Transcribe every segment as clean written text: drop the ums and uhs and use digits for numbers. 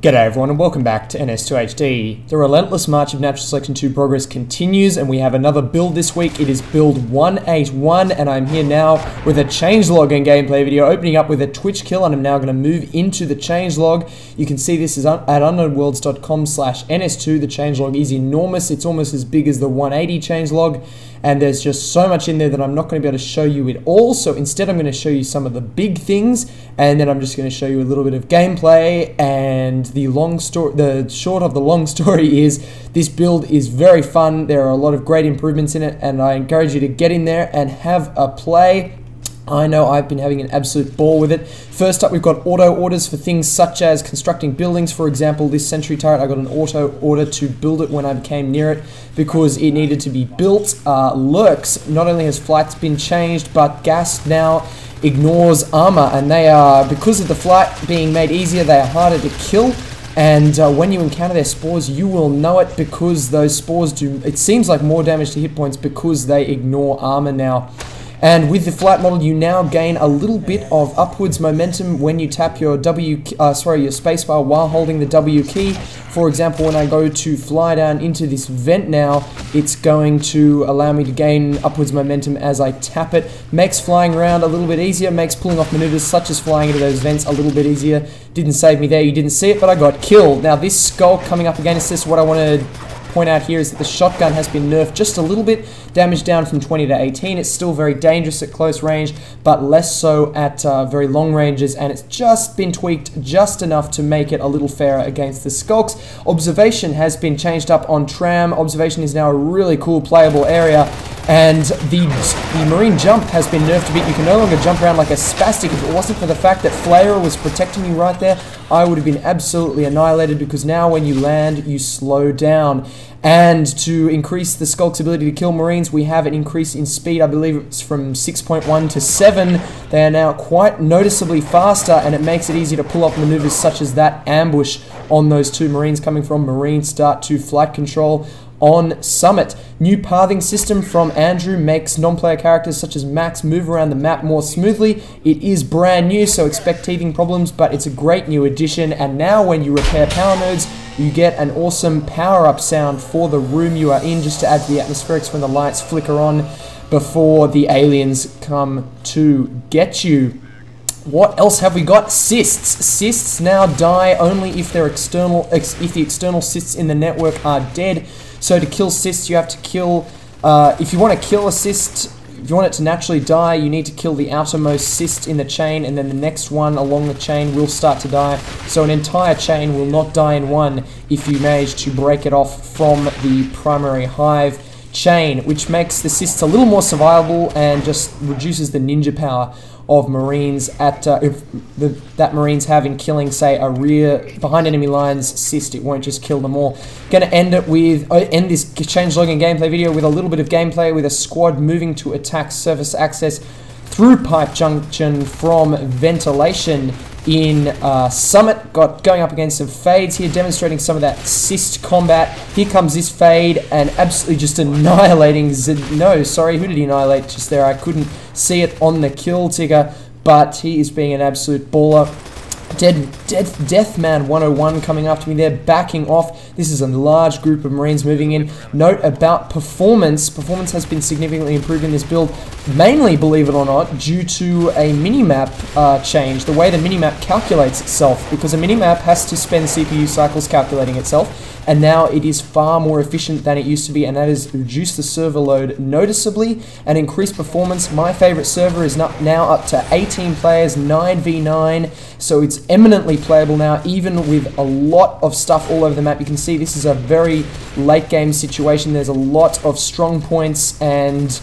G'day everyone and welcome back to NS2HD. The relentless march of Natural Selection 2 progress continues and we have another build this week. It is build 181 and I'm here now with a changelog and gameplay video, opening up with a Twitch kill, and I'm now going to move into the changelog. You can see this is at unknownworlds.com/NS2. The changelog is enormous. It's almost as big as the 180 changelog. And there's just so much in there that I'm not going to be able to show you it all. So instead I'm going to show you some of the big things, and then I'm just going to show you a little bit of gameplay. And the short of the long story is this build is very fun. There are a lot of great improvements in it, and I encourage you to get in there and have a play. I know I've been having an absolute ball with it. First up, we've got auto orders for things such as constructing buildings. For example, this sentry turret, I got an auto order to build it when I came near it because it needed to be built. Lurks, not only has flights been changed, but gas now ignores armor, and they are, because of the flight being made easier, they are harder to kill. And when you encounter their spores, you will know it, because those spores do, it seems like, more damage to hit points because they ignore armor now. And with the flight model, you now gain a little bit of upwards momentum when you tap your your spacebar while holding the W key. For example, when I go to fly down into this vent now, it's going to allow me to gain upwards momentum as I tap it. Makes flying around a little bit easier, makes pulling off maneuvers such as flying into those vents a little bit easier. Didn't save me there, you didn't see it, but I got killed. Now this skull coming up against this, what I want to point out here is that the shotgun has been nerfed just a little bit, damage down from 20 to 18. It's still very dangerous at close range, but less so at very long ranges, and it's just been tweaked just enough to make it a little fairer against the skulks. Observation has been changed up on tram. Observation is now a really cool playable area, and the marine jump has been nerfed a bit. You can no longer jump around like a spastic. If it wasn't for the fact that Flarer was protecting you right there, I would have been absolutely annihilated, because now when you land, you slow down. And to increase the Skulk's ability to kill Marines, we have an increase in speed. I believe it's from 6.1 to 7. They are now quite noticeably faster, and it makes it easier to pull off maneuvers such as that ambush on those two Marines coming from Marine Start to Flight Control on Summit. New pathing system from Andrew makes non-player characters such as Max move around the map more smoothly. It is brand new, so expect teething problems, but it's a great new addition. And now when you repair power nodes, you get an awesome power-up sound for the room you are in, just to add to the atmospherics when the lights flicker on before the aliens come to get you. What else have we got? Cysts. Cysts now die only if they're external. If the external cysts in the network are dead. So to kill cysts, you have to kill. If you want to kill a cyst, if you want it to naturally die, you need to kill the outermost cyst in the chain, and then the next one along the chain will start to die. So an entire chain will not die in one if you manage to break it off from the primary hive chain, which makes the cysts a little more survivable and just reduces the ninja power of Marines that Marines have in killing, say, a rear behind enemy lines cyst. It won't just kill them all. Gonna end it with end this changelog and gameplay video with a little bit of gameplay with a squad moving to attack surface access through pipe junction from ventilation in Summit. Going up against some fades here, demonstrating some of that cyst combat. Here comes this fade and absolutely just annihilating no, sorry, who did he annihilate just there? I couldn't see it on the kill ticker, but he is being an absolute baller. Deathman 101 coming after me there, backing off. This is a large group of Marines moving in. Note about performance. Performance has been significantly improved in this build, mainly, believe it or not, due to a minimap change. The way the minimap calculates itself, because a minimap has to spend CPU cycles calculating itself, and now it is far more efficient than it used to be, and that has reduced the server load noticeably and increased performance. My favorite server is now up to 18 players, 9v9, so it's eminently playable now, even with a lot of stuff all over the map. You can see this is a very late game situation. There's a lot of strong points and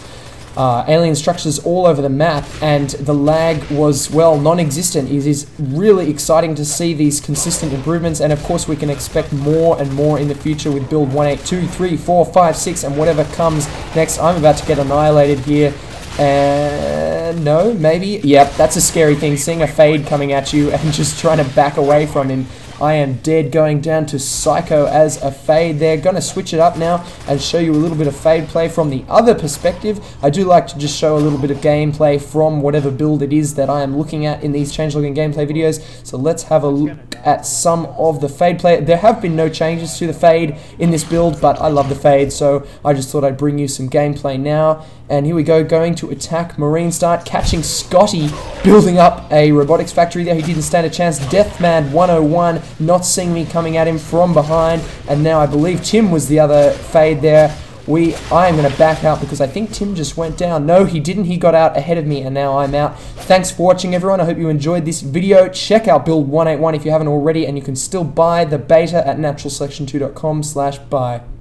alien structures all over the map, and the lag was, well, non-existent. It is really exciting to see these consistent improvements, and of course we can expect more and more in the future with build 182, 3, 4, 5, 6, and whatever comes next. I'm about to get annihilated here. No, maybe? Yep, that's a scary thing, seeing a fade coming at you and just trying to back away from him. I am dead, going down to Psycho as a fade there. Gonna switch it up now and show you a little bit of fade play from the other perspective. I do like to just show a little bit of gameplay from whatever build it is that I am looking at in these changelog and gameplay videos. So let's have a look at some of the fade play. There have been no changes to the fade in this build, but I love the fade, so I just thought I'd bring you some gameplay now. And here we go, going to attack Marine Start, catching Scotty, building up a robotics factory there. He didn't stand a chance. Deathman 101, not seeing me coming at him from behind. And now I believe Tim was the other fade there. I am going to back out because I think Tim just went down. No, he didn't. He got out ahead of me, and now I'm out. Thanks for watching, everyone. I hope you enjoyed this video. Check out Build 181 if you haven't already, and you can still buy the beta at naturalselection2.com/buy.